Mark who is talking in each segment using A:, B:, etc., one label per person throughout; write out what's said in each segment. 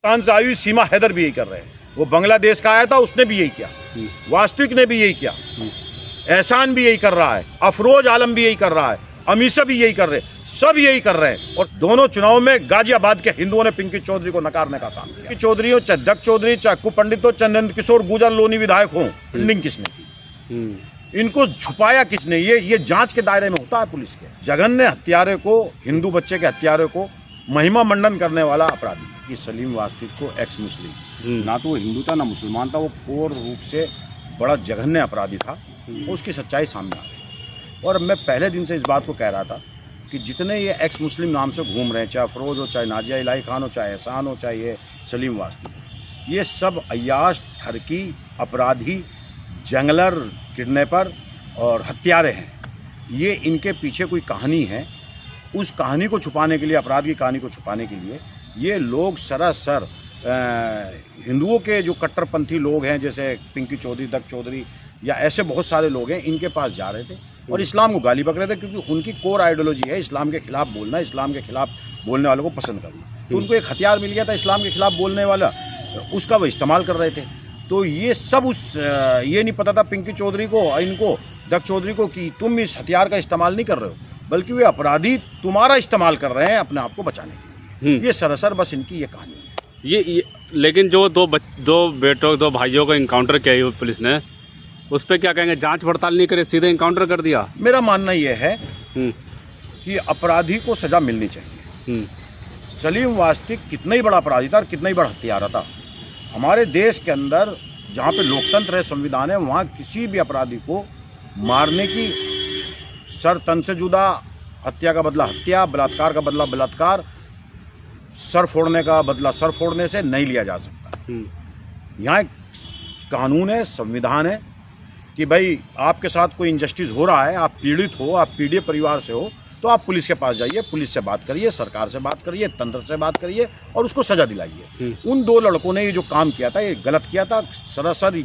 A: पाकिस्तान से आई हुई सीमा हैदर भी यही कर रहे हैं। वो बांग्लादेश का आया था, उसने भी यही किया, वास्तविक ने भी यही किया, एहसान भी यही कर रहा है, अफरोज आलम भी यही कर रहा है, अमीशा भी यही कर रहे हैं, सब यही कर रहे हैं। और दोनों चुनाव में गाजियाबाद के हिंदुओं ने पिंकी चौधरी को नकारने का काम किया। पिंकी चौधरी हो, चाहे दत्त चौधरी, चाहे अक्कू पंडित हो, चाहे नंद किशोर गुर्जर लोनी विधायक हो, फंडिंग किसने की? इनको छुपाया किसने? ये जांच के दायरे में होता है पुलिस के। जघन्य हत्यारे को, हिंदू बच्चे के हत्यारे को महिमा मंडन करने वाला अपराधी कि सलीम वास्तिक को एक्स मुस्लिम, ना तो वो हिंदू था ना मुसलमान था, वो कोर रूप से बड़ा जघन्य अपराधी था। उसकी सच्चाई सामने आ गई। और मैं पहले दिन से इस बात को कह रहा था कि जितने ये एक्स मुस्लिम नाम से घूम रहे हैं, चाहे अफरोज हो, चाहे नाजिया इलाही खान हो, चाहे एहसान हो, चाहे ये सलीम वास्तिक, ये सब अय्याश, ठरकी, अपराधी, जंगलर, किडनैपर और हत्यारे हैं। ये इनके पीछे कोई कहानी है। उस कहानी को छुपाने के लिए, अपराध की कहानी को छुपाने के लिए ये लोग सरासर हिंदुओं के जो कट्टरपंथी लोग हैं, जैसे पिंकी चौधरी, दत्त चौधरी या ऐसे बहुत सारे लोग हैं, इनके पास जा रहे थे और इस्लाम को गाली बक रहे थे, क्योंकि उनकी कोर आइडियोलॉजी है इस्लाम के खिलाफ बोलना, इस्लाम के खिलाफ बोलने वालों को पसंद करना। तो उनको एक हथियार मिल गया था इस्लाम के खिलाफ बोलने वाला, उसका वो इस्तेमाल कर रहे थे। तो ये सब ये नहीं पता था पिंकी चौधरी को, इनको, दत्त चौधरी को, कि तुम इस हथियार का इस्तेमाल नहीं कर रहे हो, बल्कि वे अपराधी तुम्हारा इस्तेमाल कर रहे हैं अपने आप को बचाने के लिए। ये सरासर बस इनकी ये कहानी है। ये
B: लेकिन जो दो भाइयों को इनकाउंटर किया पुलिस ने, उस पर क्या कहेंगे? जांच पड़ताल नहीं करे, सीधे इनकाउंटर कर दिया।
A: मेरा मानना यह है कि अपराधी को सजा मिलनी चाहिए। सलीम वास्तिक कितना ही बड़ा अपराधी था और कितना ही बड़ा हत्यारा था। हमारे देश के अंदर जहाँ पे लोकतंत्र है, संविधान है, वहाँ किसी भी अपराधी को मारने की, सर तन से जुदा, हत्या का बदला हत्या, बलात्कार का बदला बलात्कार, सर फोड़ने का बदला सर फोड़ने से नहीं लिया जा सकता। यहाँ एक कानून है, संविधान है कि भाई आपके साथ कोई इनजस्टिस हो रहा है, आप पीड़ित हो, आप पीड़ित परिवार से हो, तो आप पुलिस के पास जाइए, पुलिस से बात करिए, सरकार से बात करिए, तंत्र से बात करिए और उसको सजा दिलाइए। उन दो लड़कों ने ये जो काम किया था, ये गलत किया था, सरासर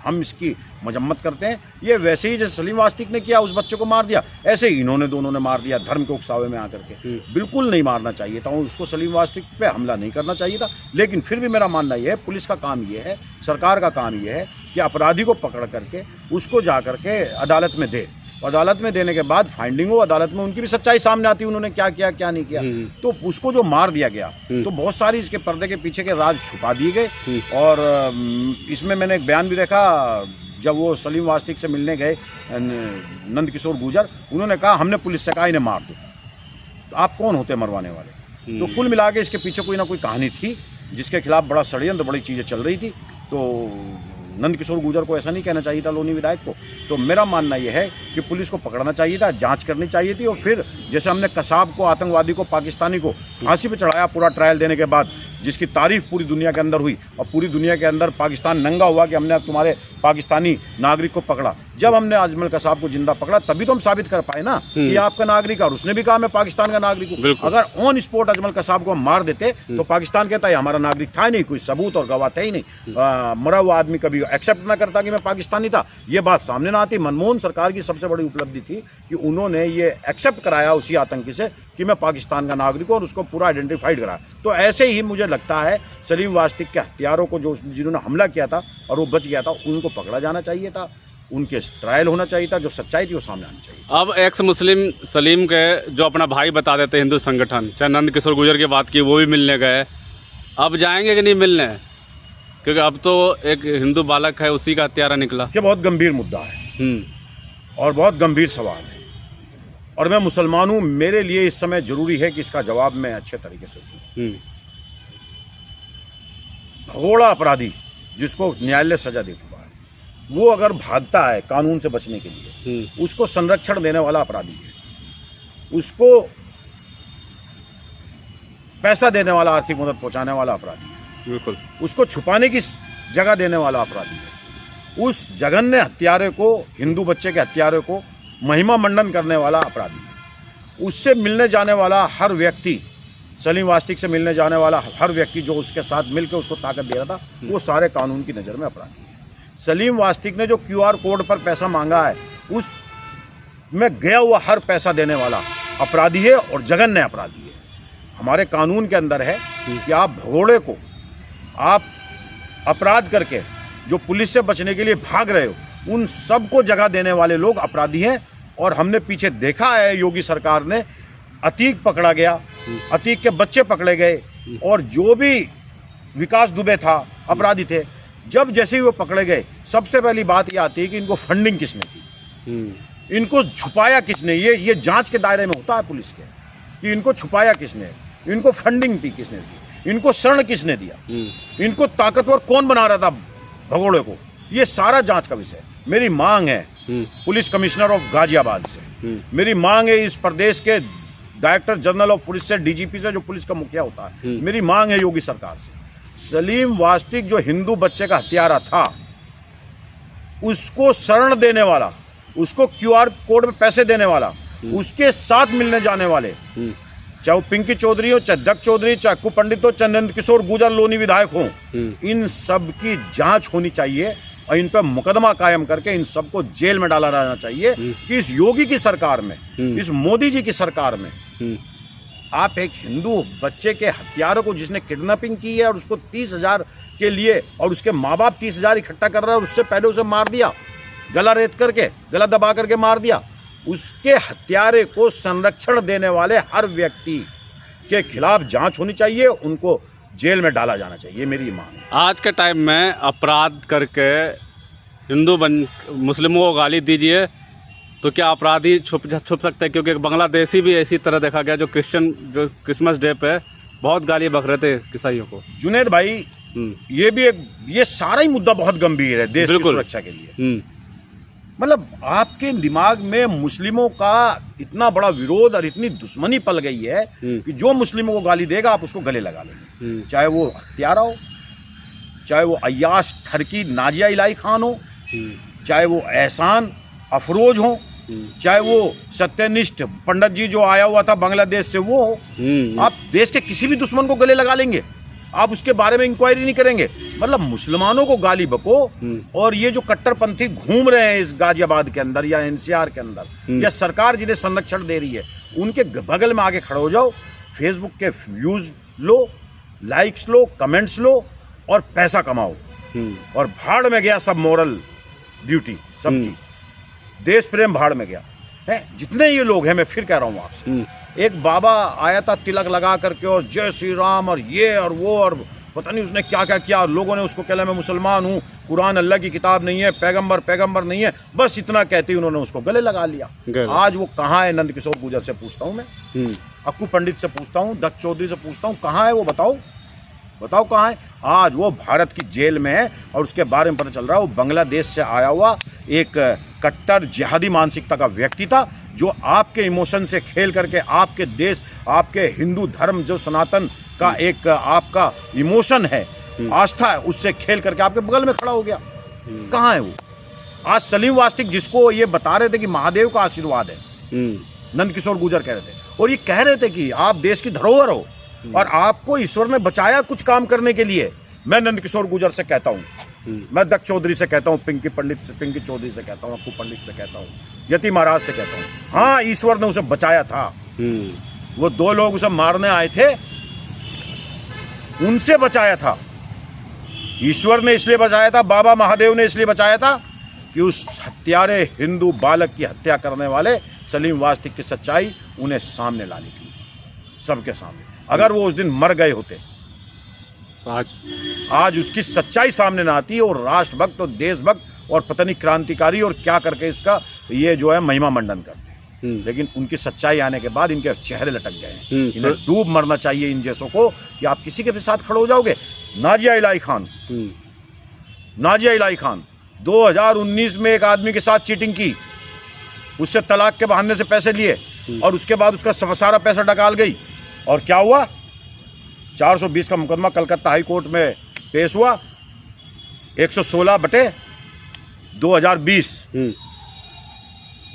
A: हम इसकी मजम्मत करते हैं। ये वैसे ही जैसे सलीम वास्तिक ने किया, उस बच्चे को मार दिया, ऐसे ही इन्होंने दोनों ने मार दिया धर्म के उकसावे में आकर के। बिल्कुल नहीं मारना चाहिए था उसको, सलीम वास्तिक पे हमला नहीं करना चाहिए था। लेकिन फिर भी मेरा मानना यह है, पुलिस का काम ये है, सरकार का काम ये है कि अपराधी को पकड़ करके उसको जा करके अदालत में दे। अदालत में देने के बाद फाइंडिंग हो, अदालत में उनकी भी सच्चाई सामने आती है, उन्होंने क्या किया क्या नहीं किया। तो उसको जो मार दिया गया, तो बहुत सारी इसके पर्दे के पीछे के राज छुपा दिए गए। और इसमें मैंने एक बयान भी देखा, जब वो सलीम वास्तिक से मिलने गए नंद किशोर गुर्जर, उन्होंने कहा हमने पुलिस से कहा इन्हें मार दो। तो आप कौन होते मरवाने वाले? तो कुल मिला के इसके पीछे कोई ना कोई कहानी थी जिसके खिलाफ बड़ा षड्यंत्र, बड़ी चीज़ें चल रही थी। तो नंद किशोर गुर्जर को ऐसा नहीं कहना चाहिए था, लोनी विधायक को। तो मेरा मानना यह है कि पुलिस को पकड़ना चाहिए था, जांच करनी चाहिए थी। और फिर जैसे हमने कसाब को, आतंकवादी को, पाकिस्तानी को फांसी पे चढ़ाया पूरा ट्रायल देने के बाद, जिसकी तारीफ पूरी दुनिया के अंदर हुई और पूरी दुनिया के अंदर पाकिस्तान नंगा हुआ कि हमने अब तुम्हारे पाकिस्तानी नागरिक को पकड़ा। जब हमने अजमल कसाब को जिंदा पकड़ा तभी तो हम साबित कर पाए ना कि आपका नागरिक, और उसने भी कहा मैं पाकिस्तान का नागरिक हूँ। अगर ऑन स्पॉट अजमल कसाब को हम मार देते तो पाकिस्तान कहता है हमारा नागरिक था ही नहीं, कोई सबूत और गवाह थे ही नहीं, मरा हुआ आदमी कभी एक्सेप्ट ना करता कि मैं पाकिस्तानी था, ये बात सामने ना आती। मनमोहन सरकार की सबसे बड़ी उपलब्धि थी कि उन्होंने ये एक्सेप्ट कराया उसी आतंकी से कि मैं पाकिस्तान का नागरिक हूँ, और उसको पूरा आइडेंटिफाइड कराया। तो ऐसे ही मुझे लगता है सलीम वास्तिक के हत्यारों को, जो जिन्होंने हमला किया था और वो बच गया था, उनको पकड़ा जाना चाहिए था, उनके ट्रायल होना चाहिए था, जो सच्चाई थी वो सामने आनी चाहिए।
B: अब एक्स मुस्लिम सलीम के जो अपना भाई बता देते हिंदू संगठन, चाहे नंद किशोर गुर्जर की बात की, वो भी मिलने गए, अब जाएंगे कि नहीं मिलने? क्योंकि अब तो एक हिंदू बालक है, उसी का हत्यारा निकला।
A: ये बहुत गंभीर मुद्दा है और बहुत गंभीर सवाल है, और मैं मुसलमान हूँ, मेरे लिए इस समय जरूरी है कि इसका जवाब मैं अच्छे तरीके से दूँ। भगोड़ा अपराधी जिसको न्यायालय सजा दे चुका है, वो अगर भागता है कानून से बचने के लिए, उसको संरक्षण देने वाला अपराधी है, उसको पैसा देने वाला, आर्थिक मदद पहुंचाने वाला अपराधी है, बिल्कुल उसको छुपाने की जगह देने वाला अपराधी है, उस जघन्य हत्यारे को, हिंदू बच्चे के हत्यारे को महिमा मंडन करने वाला अपराधी है। उससे मिलने जाने वाला हर व्यक्ति, सलीम वास्तिक से मिलने जाने वाला हर व्यक्ति जो उसके साथ मिलकर उसको ताकत दे रहा था, वो सारे कानून की नज़र में अपराधी है। सलीम वास्तिक ने जो QR कोड पर पैसा मांगा है, उस में गया हुआ हर पैसा देने वाला अपराधी है और जघन्य अपराधी है। हमारे कानून के अंदर है कि आप भगोड़े को, आप अपराध करके जो पुलिस से बचने के लिए भाग रहे हो, उन सबको जगह देने वाले लोग अपराधी हैं। और हमने पीछे देखा है, योगी सरकार ने अतीक पकड़ा गया, अतीक के बच्चे पकड़े गए, और जो भी विकास दुबे था अपराधी थे, जब जैसे ही वो पकड़े गए, सबसे पहली बात ये आती है कि इनको फंडिंग किसने की, इनको छुपाया किसने। ये जांच के दायरे में होता है पुलिस के कि इनको छुपाया किसने, इनको फंडिंग दी किसने दी, इनको शरण किसने दिया, इनको ताकतवर कौन बना रहा था भगोड़े को। ये सारा जांच का विषय है। मेरी मांग है पुलिस कमिश्नर ऑफ गाजियाबाद से, मेरी मांग है इस प्रदेश के डायरेक्टर जनरल ऑफ पुलिस से, डीजीपी से, जो पुलिस का मुखिया होता है, मेरी मांग है योगी सरकार से, सलीम वास्तिक जो हिंदू बच्चे का हत्यारा था, उसको शरण देने वाला, उसको क्यूआर कोड में पैसे देने वाला, उसके साथ मिलने जाने वाले, चाहे वो पिंकी चौधरी हो, चाहे दक्ष चौधरी, चाहे अक्कू पंडित हो, चाहे नंद किशोर गुर्जर लोनी विधायक हो, इन सब की जांच होनी चाहिए और इन पर मुकदमा कायम करके इन सबको जेल में डाला रहना चाहिए। कि इस योगी की सरकार में, इस मोदी जी की सरकार में, आप एक हिंदू बच्चे के हत्यारों को, जिसने किडनैपिंग की है और उसको 30,000 के लिए, और उसके माँ बाप 30,000 इकट्ठा कर रहे हैं और उससे पहले उसे मार दिया, गला रेत करके, गला दबा करके मार दिया, उसके हत्यारे को संरक्षण देने वाले हर व्यक्ति के खिलाफ जांच होनी चाहिए, उनको जेल में डाला जाना चाहिए, मेरी मांग है।
B: आज के टाइम में अपराध करके मुस्लिमों को गाली दीजिए तो क्या अपराधी छुप सकते हैं? क्योंकि बांग्लादेशी भी इसी तरह देखा गया, जो क्रिसमस डे पे बहुत गाली बक रहे थे ईसाइयों को।
A: जुनेद भाई, ये सारा ही मुद्दा बहुत गंभीर है देश की सुरक्षा के लिए। मतलब आपके दिमाग में मुस्लिमों का इतना बड़ा विरोध और इतनी दुश्मनी पल गई है कि जो मुस्लिमों को गाली देगा आप उसको गले लगा लेंगे, चाहे वो हत्यारा हो, चाहे वो अय्याश ठरकी नाजिया इलाही खान हो, चाहे वो एहसान अफरोज हो, चाहे वो सत्यनिष्ठ पंडित जी जो आया हुआ था बांग्लादेश से वो हो। आप देश के किसी भी दुश्मन को गले लगा लेंगे, आप उसके बारे में इंक्वायरी नहीं करेंगे। मतलब मुसलमानों को गाली बको, और ये जो कट्टरपंथी घूम रहे हैं इस गाजियाबाद के अंदर या एनसीआर के अंदर, या सरकार जिन्हें संरक्षण दे रही है, उनके बगल में आगे खड़े हो जाओ, फेसबुक के व्यूज लो, लाइक्स लो, कमेंट्स लो और पैसा कमाओ, और भाड़ में गया सब मोरल ड्यूटी सबकी, देश प्रेम भाड़ में गया है। जितने ये लोग हैं, मैं फिर कह रहा हूँ आपसे, एक बाबा आया था तिलक लगा करके और जय श्री राम और ये और वो, और पता नहीं उसने क्या क्या किया, और लोगों ने उसको कहला मैं मुसलमान हूँ, कुरान अल्लाह की किताब नहीं है, पैगंबर नहीं है, बस इतना कहते ही उन्होंने उसको गले लगा लिया। आज वो कहाँ है? नंद किशोर गुर्जर से पूछता हूँ मैं, अक्कू पंडित से पूछता हूँ, दक्ष चौधरी से पूछता हूँ, कहाँ है वो? बताओ कहाँ है? आज वो भारत की जेल में है, और उसके बारे में पता चल रहा है वो बांग्लादेश से आया हुआ एक कट्टर जिहादी मानसिकता का व्यक्ति था, जो आपके इमोशन से खेल करके आपके देश, आपके हिंदू धर्म जो सनातन का एक आपका इमोशन है, आस्था है, उससे खेल करके आपके बगल में खड़ा हो गया। कहाँ है वो? आज सलीम वास्तिक जिसको ये बता रहे थे कि महादेव का आशीर्वाद है, नंद किशोर गुर्जर कह रहे थे, और ये कह रहे थे कि आप देश की धरोहर हो और आपको ईश्वर ने बचाया कुछ काम करने के लिए। मैं नंद किशोर गुर्जर से कहता हूँ, मैं दक्ष चौधरी से कहता हूँ, पिंकी चौधरी से कहता हूँ, अक्कू पंडित से कहता हूँ, यति महाराज से कहता हूँ, हाँ ईश्वर ने उसे बचाया था। वो 2 लोग उसे मारने आए थे, उनसे बचाया था ईश्वर ने, इसलिए बचाया था, बाबा महादेव ने इसलिए बचाया था कि उस हत्यारे हिंदू बालक की हत्या करने वाले सलीम वास्तिक की सच्चाई उन्हें सामने लानी थी, सबके सामने। अगर वो उस दिन मर गए होते, आज उसकी सच्चाई सामने ना आती, और राष्ट्रभक्त और देशभक्त और पता नहीं क्रांतिकारी और क्या करके इसका ये जो है महिमा मंडन करते। लेकिन उनकी सच्चाई आने के बाद इनके चेहरे लटक गए। इन्हें डूब मरना चाहिए इन जैसों को, कि आप किसी के भी साथ खड़े हो जाओगे। नाजिया इलाही खान 2019 में एक आदमी के साथ चीटिंग की, उससे तलाक के बहाने से पैसे लिए, और उसके बाद उसका सारा पैसा डकाल गई, और क्या हुआ? 420 का मुकदमा कलकत्ता हाई कोर्ट में पेश हुआ, 116/2020।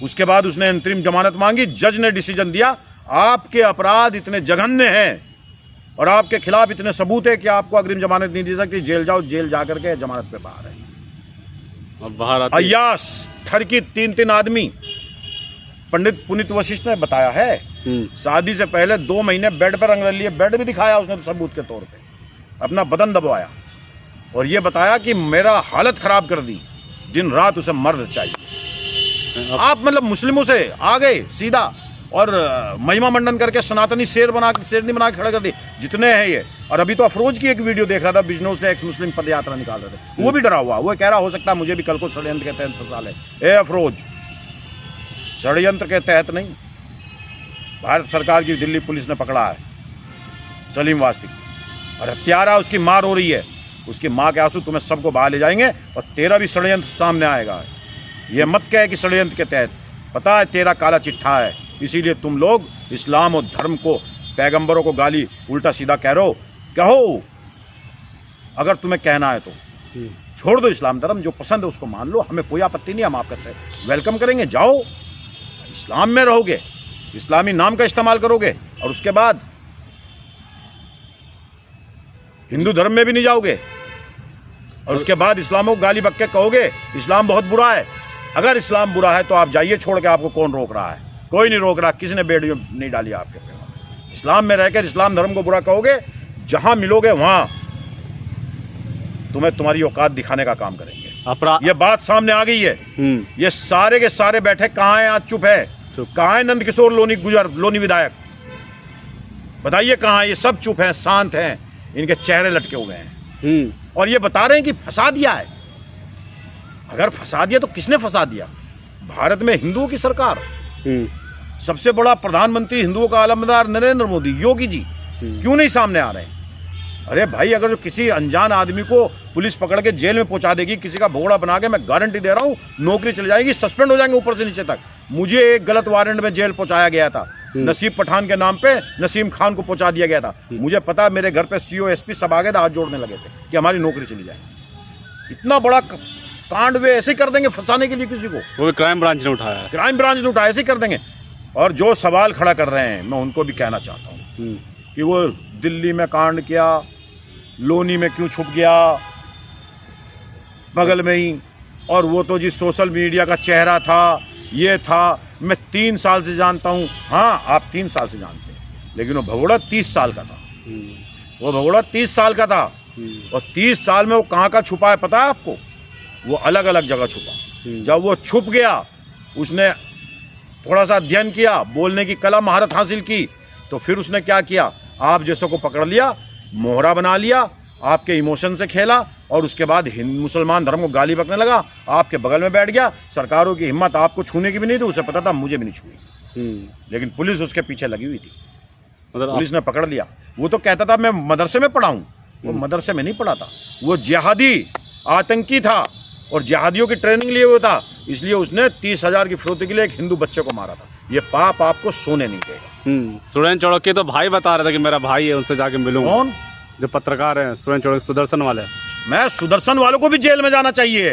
A: उसके बाद उसने अंतरिम जमानत मांगी, जज ने डिसीजन दिया, आपके अपराध इतने जघन्य हैं और आपके खिलाफ इतने सबूत है कि आपको अग्रिम जमानत नहीं दी सकती, जेल जाओ, जेल जा करके जमानत पे बाहर है।
B: अब बाहर आते
A: अय्याश ठरकी 3 आदमी, पंडित पुनीत वशिष्ठ ने बताया है शादी से पहले 2 महीने बेड पर रंग लिए, बेड भी दिखाया उसने तो सबूत के तौर पे, अपना बदन दबवाया और ये बताया कि मेरा हालत खराब कर दी, दिन रात उसे मर्द चाहिए। आप मतलब मुस्लिमों से आ गए सीधा और महिमा मंडन करके सनातनी शेरनी बना के खड़ा कर दी, जितने हैं ये। और अभी तो अफरोज की एक वीडियो देख रहा था, बिजनौर से एक्स मुस्लिम पद यात्रा निकाल रहे थे, वो भी डरा हुआ, वो कह रहा हो सकता है मुझे भी कल को षड्यंत्र के तहत फंसा ले। ए अफरोज, षड्यंत्र के तहत नहीं, भारत सरकार की दिल्ली पुलिस ने पकड़ा है सलीम वास्तिक और हत्यारा उसकी मां रो रही है, उसकी मां के आंसू तुम्हें सबको बहा ले जाएंगे और तेरा भी षड्यंत्र सामने आएगा। ये मत कहे कि षड्यंत्र के तहत, पता है तेरा काला चिट्ठा है, इसीलिए तुम लोग इस्लाम और धर्म को, पैगंबरों को गाली उल्टा सीधा कहो। अगर तुम्हें कहना है तो छोड़ दो इस्लाम धर्म, जो पसंद है उसको मान लो, हमें कोई आपत्ति नहीं, हम आपका से वेलकम करेंगे। जाओ इस्लाम में रहोगे, इस्लामी नाम का इस्तेमाल करोगे और उसके बाद हिंदू धर्म में भी नहीं जाओगे और उसके बाद इस्लाम को गाली बक के कहोगे इस्लाम बहुत बुरा है। अगर इस्लाम बुरा है तो आप जाइए छोड़ के, आपको कौन रोक रहा है? कोई नहीं रोक रहा, किसी ने बेड़ियों नहीं डाली आपके पे। इस्लाम में रहकर इस्लाम धर्म को बुरा कहोगे, जहां मिलोगे वहां तुम्हें तुम्हारी औकात दिखाने का काम करेंगे। ये बात सामने आ गई है। ये सारे के सारे बैठे कहाँ हैं? आज चुप है। कहाँ है नंद किशोर लोनी विधायक? बताइए कहाँ है? ये सब चुप हैं, शांत हैं, इनके चेहरे लटके हुए हैं और ये बता रहे हैं कि फंसा दिया है। अगर फंसा दिया तो किसने फंसा दिया? भारत में हिंदुओं की सरकार, सबसे बड़ा प्रधानमंत्री हिंदुओं का आलमदार नरेंद्र मोदी, योगी जी क्यों नहीं सामने आ रहे हैं? अरे भाई, अगर जो किसी अनजान आदमी को पुलिस पकड़ के जेल में पहुंचा देगी, किसी का भोगड़ा बना के, मैं गारंटी दे रहा हूं नौकरी चली जाएगी, सस्पेंड हो जाएंगे ऊपर से नीचे तक। मुझे एक गलत वारंट में जेल पहुंचाया गया था, नसीब पठान के नाम पे नसीम खान को पहुंचा दिया गया था। मुझे पता, मेरे घर पे सीओ एसपी सब आ गए थे, हाथ जोड़ने लगे थे कि हमारी नौकरी चली जाए। इतना बड़ा कांड वे ऐसे कर देंगे फंसाने के लिए किसी को। वो
B: क्राइम ब्रांच ने उठाया,
A: क्राइम ब्रांच ने उठाया, ऐसे कर देंगे। और जो सवाल खड़ा कर रहे हैं, मैं उनको भी कहना चाहता हूँ कि वो दिल्ली में कांड किया, लोनी में क्यों छुप गया बगल में ही, और वो तो जी सोशल मीडिया का चेहरा था, ये था। मैं 3 साल से जानता हूँ। हाँ, आप 3 साल से जानते हैं, लेकिन वो भगोड़ा 30 साल का था। वो भगोड़ा 30 साल का था और 30 साल में वो कहाँ का छुपा है पता है आपको? वो अलग अलग जगह छुपा। जब वो छुप गया, उसने थोड़ा सा अध्ययन किया, बोलने की कला महारत हासिल की, तो फिर उसने क्या किया? आप जैसों को पकड़ लिया, मोहरा बना लिया, आपके इमोशन से खेला और उसके बाद हिंदू मुसलमान धर्म को गाली बकने लगा, आपके बगल में बैठ गया। सरकारों की हिम्मत आपको छूने की भी नहीं थी, उसे पता था मुझे भी नहीं छुएगी, लेकिन पुलिस उसके पीछे लगी हुई थी। पुलिस ने पकड़ लिया। वो तो कहता था मैं मदरसे में पढ़ा हूँ, वो मदरसे में नहीं पढ़ा था, वो जिहादी आतंकी था और जिहादियों की ट्रेनिंग लिए हुआ था, इसलिए उसने 30,000 की फिरौती के लिए एक हिंदू बच्चे को मारा था। ये पाप आपको सोने नहीं देगा।
B: सुरेंद्र चौड़की तो भाई बता रहा था कि मेरा भाई है, उनसे जाके मिलूंगा।
A: कौन?
B: जो पत्रकार हैं सुरेंद्र चौड़की, सुदर्शन वाले।
A: मैं सुदर्शन वालों को भी जेल में जाना चाहिए।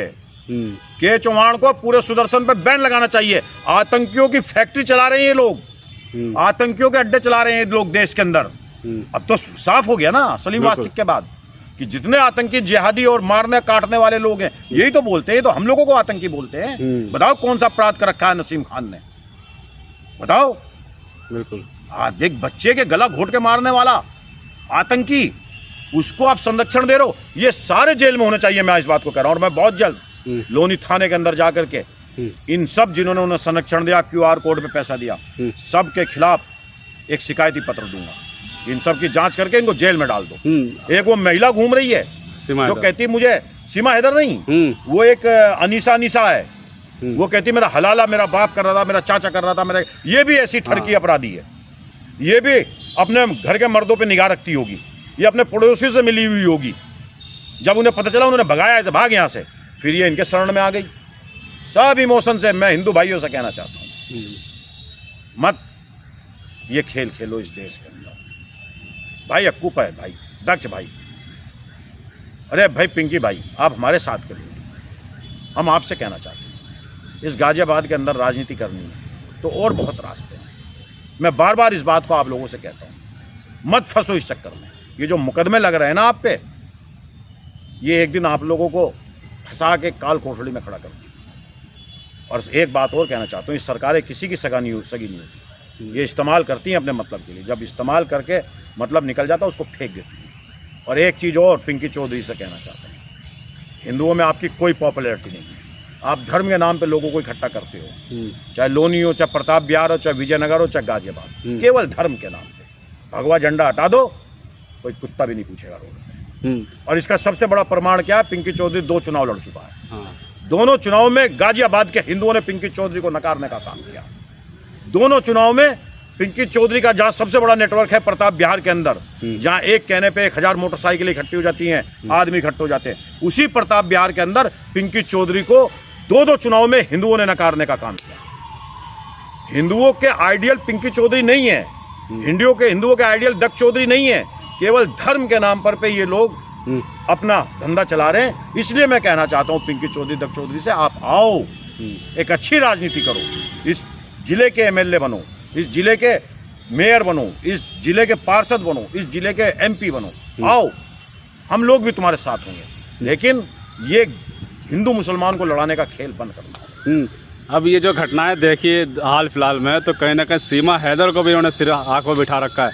A: के चौहान को पूरे सुदर्शन पे बैन लगाना चाहिए। आतंकियों की फैक्ट्री चला रहे हैं ये लोग, आतंकियों के अड्डे चला रहे हैं लोग देश के अंदर। अब तो साफ हो गया ना सलीम वास्तिक के बाद कि जितने आतंकी जिहादी और मारने काटने वाले लोग हैं, यही तो बोलते हैं, तो हम लोगों को आतंकी बोलते हैं। बताओ कौन सा अपराध कर रखा है नसीम खान ने? बताओ।
B: बिल्कुल।
A: देख, बच्चे के गला घोट के मारने वाला आतंकी, उसको आप संरक्षण दे रहे हो। ये सारे जेल में होने चाहिए। मैं इस बात को कह रहा हूं और मैं बहुत जल्द लोनी थाने के अंदर जाकर के इन सब जिन्होंने उन्हें संरक्षण दिया, QR कोड पे पैसा दिया, सब के खिलाफ एक शिकायती पत्र दूंगा। इन सब की जांच करके इनको जेल में डाल दो। एक वो महिला घूम रही है जो कहती मुझे, सीमा हैदर नहीं, वो एक अनीसा है, वो कहती मेरा हलाला मेरा बाप कर रहा था, मेरा चाचा कर रहा था, मेरा। ये भी ऐसी ठड़की अपराधी है। ये भी अपने घर के मर्दों पे निगाह रखती होगी, ये अपने पड़ोसी से मिली हुई होगी। जब उन्हें पता चला, उन्होंने भगाया ऐसे, भाग यहाँ से, फिर ये इनके शरण में आ गई। सब इमोशन से मैं हिंदू भाइयों से कहना चाहता हूँ, मत ये खेल खेलो इस देश के अंदर। भाई अक्कूप है, भाई दक्ष भाई, अरे भाई पिंकी भाई, आप हमारे साथ करिए। हम आपसे कहना चाहते हैं, इस गाजियाबाद के अंदर राजनीति करनी है तो और बहुत रास्ते हैं। मैं बार बार इस बात को आप लोगों से कहता हूँ, मत फंसो इस चक्कर में। ये जो मुकदमे लग रहे हैं ना आप पे, ये एक दिन आप लोगों को फंसा के काल कोठड़ी में खड़ा कर देगी। और एक बात और कहना चाहता हूँ, इस सरकारें किसी की सगी नहीं होती। ये इस्तेमाल करती हैं अपने मतलब के लिए, जब इस्तेमाल करके मतलब निकल जाता है उसको फेंक देती हैं। और एक चीज़ और पिंकी चौधरी से कहना चाहते हैं, हिंदुओं में आपकी कोई पॉपुलैरिटी नहीं है। आप धर्म के नाम पे लोगों को इकट्ठा करते हो, चाहे लोनी हो, चाहे प्रताप बिहार हो, चाहे विजयनगर हो, चाहे गाजियाबाद, केवल धर्म के नाम पे। भगवा झंडा हटा दो, कोई कुत्ता भी नहीं पूछेगा रोड पे। और इसका सबसे बड़ा प्रमाण क्या है, पिंकी चौधरी 2 चुनाव लड़ चुका है। दोनों चुनाव में गाजियाबाद के हिंदुओं ने पिंकी चौधरी को नकारने का काम किया। दोनों चुनाव में पिंकी चौधरी का जहाँ सबसे बड़ा नेटवर्क है प्रताप बिहार के अंदर, जहाँ एक कहने पे 1000 मोटरसाइकिलें इकट्ठी हो जाती हैं, आदमी इकट्ठे हो जाते हैं, उसी प्रताप बिहार के अंदर पिंकी चौधरी को 2 चुनाव में हिंदुओं ने नकारने का काम किया। हिंदुओं के आइडियल पिंकी चौधरी नहीं है, हिंदुओं के आइडियल दक्ष चौधरी नहीं है, केवल धर्म के नाम पर ये लोग अपना धंधा चला रहे हैं। इसलिए मैं कहना चाहता हूँ पिंकी चौधरी, दक्ष चौधरी से आप आओ, एक अच्छी राजनीति करो, इस जिले के एमएलए बनो, इस जिले के मेयर बनो, इस जिले के पार्षद बनो, इस जिले के एमपी बनो, आओ, हम लोग भी तुम्हारे साथ होंगे। लेकिन ये हिंदू मुसलमान को लड़ाने का खेल बंद करना।
B: अब ये जो घटनाएं देखिए हाल फिलहाल में, तो कहीं ना कहीं सीमा हैदर को भी उन्होंने सिर आँख में बिठा रखा है,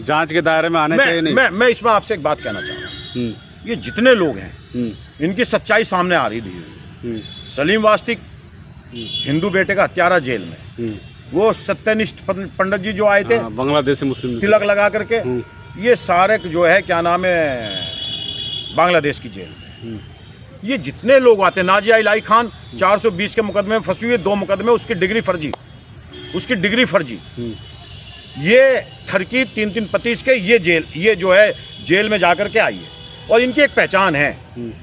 B: जांच के दायरे में आने चाहिए नहीं।
A: मैं इसमें आपसे एक बात कहना चाह रहा हूँ, ये जितने लोग हैं इनकी सच्चाई सामने आ रही धीरे। सलीम वास्तिक हिंदू बेटे का हत्यारा जेल में, वो सत्यनिष्ठ पंडित जी जो आए थे
B: बांग्लादेशी मुस्लिम
A: तिलक लगा करके, ये सारे जो है क्या नाम है बांग्लादेश की जेल में। ये जितने लोग आते हैं, नाजिया इलाही खान 420 के मुकदमे में फंसी हुई है, 2 मुकदमे, उसकी डिग्री फर्जी। ये ठरकी 3 पतीस के ये जो है जेल में जाकर के आई है। और इनकी एक पहचान है,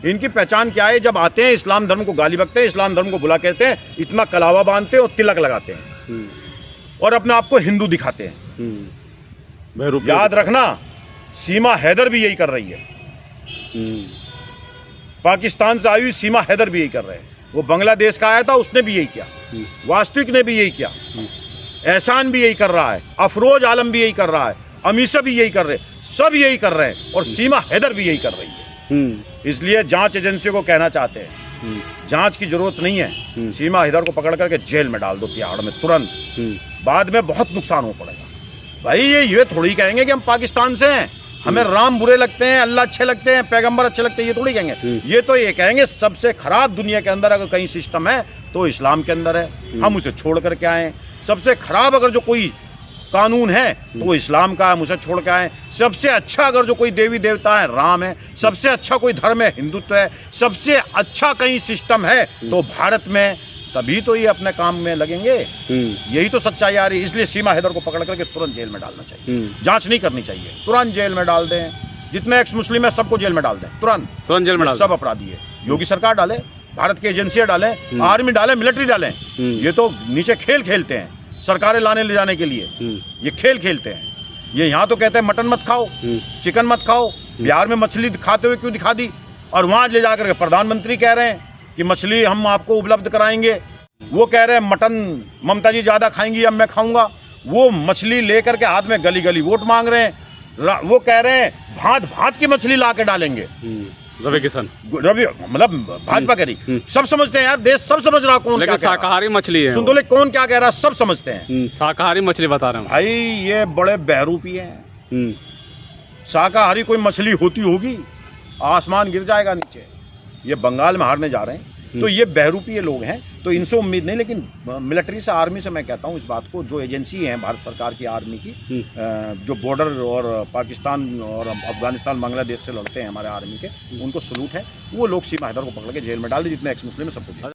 A: इनकी पहचान क्या है, जब आते हैं इस्लाम धर्म को गाली बकते हैं, इस्लाम धर्म को बुला कहते हैं, इतना कलावा बांधते हैं और तिलक लगाते हैं और अपने आप को हिंदू दिखाते हैं। याद रखना, सीमा हैदर भी यही कर रही है, पाकिस्तान से आई हुई सीमा हैदर भी यही कर रहे हैं। वो बांग्लादेश का आया था, उसने भी यही किया, वास्तविक ने भी यही किया, एहसान भी यही कर रहा है, अफरोज आलम भी यही कर रहा है, अमीशा भी यही कर रहे हैं, सब यही कर रहे हैं, और सीमा हैदर भी यही कर रही है। इसलिए जांच एजेंसियों को कहना चाहते हैं, जांच की जरूरत नहीं है, सीमा हैदर को पकड़ करके जेल में डाल दो, तिहाड़ में तुरंत, बाद में बहुत नुकसान हो पड़ेगा। भाई ये थोड़ी कहेंगे कि हम पाकिस्तान से हैं, हमें राम बुरे लगते हैं, अल्लाह अच्छे लगते हैं, पैगंबर अच्छे लगते हैं, ये थोड़ी कहेंगे। ये तो ये कहेंगे सबसे खराब दुनिया के अंदर अगर कहीं सिस्टम है तो इस्लाम के अंदर है, हम उसे छोड़ करके आए। सबसे खराब अगर जो कोई कानून है तो वो इस्लाम का है, हम उसे छोड़ के आए। सबसे अच्छा अगर जो कोई देवी देवता है राम है, सबसे अच्छा कोई धर्म है हिंदुत्व है, सबसे अच्छा कहीं सिस्टम है तो भारत में, तभी तो ये अपने काम में लगेंगे। यही तो सच्चाई आ रही है। इसलिए सीमा हैदर को पकड़ करके तुरंत जेल में डालना चाहिए, जांच नहीं करनी चाहिए, तुरंत जेल में डाल दें। जितने एक्स मुस्लिम है सबको जेल में डाल दें, तुरंत जेल में डाल, सब अपराधी है। योगी सरकार डाले, भारत की एजेंसियां डालें, आर्मी डालें, मिलिट्री डालें। ये तो नीचे खेल खेलते हैं सरकारें लाने ले जाने के लिए, ये खेल खेलते हैं। ये यहाँ तो कहते हैं मटन मत खाओ, चिकन मत खाओ, बिहार में मछली खाते हुए क्यों दिखा दी, और वहाँ ले जाकर के प्रधानमंत्री कह रहे हैं कि मछली हम आपको उपलब्ध कराएंगे। वो कह रहे हैं मटन ममता जी ज़्यादा खाएंगी, अब मैं खाऊंगा। वो मछली लेकर के हाथ में गली गली वोट मांग रहे हैं। वो कह रहे हैं भांत भांत की मछली ला के डालेंगे। रवि मतलब भाजपा करी, सब समझते हैं यार, देश सब समझ रहा कौन क्या
B: शाकाहारी मछली है।
A: सुन तो ले कौन क्या कह रहा है, सब समझते हैं।
B: शाकाहारी मछली बता रहे हैं
A: भाई, ये बड़े बहरूपी हैं। शाकाहारी कोई मछली होती होगी, आसमान गिर जाएगा नीचे। ये बंगाल में हारने जा रहे हैं, तो ये बहरूपी लोग हैं, तो इनसे उम्मीद नहीं। लेकिन मिलिट्री से, आर्मी से मैं कहता हूँ इस बात को, जो एजेंसी है भारत सरकार की आर्मी की, जो बॉर्डर और पाकिस्तान और अफगानिस्तान बांग्लादेश से लड़ते हैं हमारे आर्मी के, उनको सलूट है। वो लोग सीमा हैदर को पकड़ के जेल में डाल दे, जितने एक्स मुस्लिम है सबको।